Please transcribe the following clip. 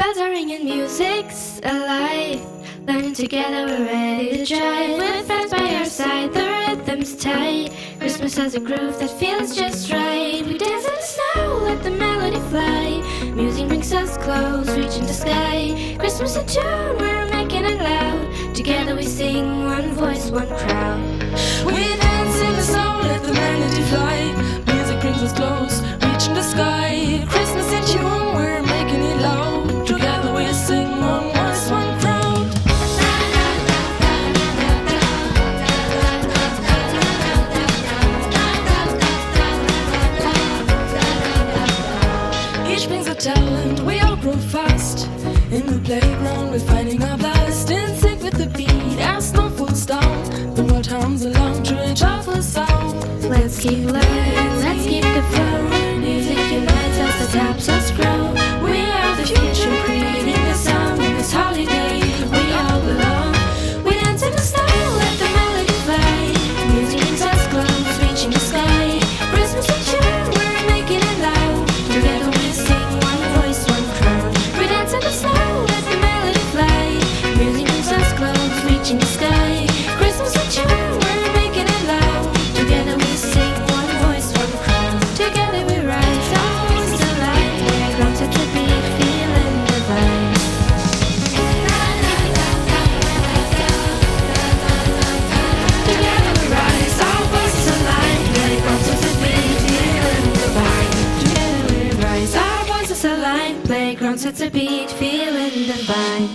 Bells are ringing, music's alive. Learning together, we're ready to drive. With friends by our side, the rhythm's tight. Christmas has a groove that feels just right. We dance in the snow, let the melody fly. Music brings us close, reaching the sky. Christmas in tune, we're making it loud. Together we sing, one voice, one crowd. We dance in the snow, let the melody fly. Music brings us close, reaching the sky. Christmas in tune, we're making it loud. Together we sing, one voice, one crowd. Each brings a talent, we all grow fast. In the playground, we're finding our blast. In sync with the beat, as snow falls down. The world hums along to a joyful sound. Let's keep learning, let's keep the flow. Music unites us, it helps us grow. We are the future, creating the sound in this holiday. We all belong. We dance in the snow, let the melody fly. Music brings us close, reaching the sky. Christmas in tune, we're making it loud. Together we sing, one voice, one crowd. We dance in the snow, let the melody fly. Music brings us close, reaching the sky. Christmas in tune, we're making it loud. Together we sing, one voice, one crowd. Together we rise, our voices alive. We're grown to the beat, feeling divine. Together we rise, our voices alive. We're grown to the beat, feeling divine. Together we rise, our voices alive. Playground sets a beat, feeling divine.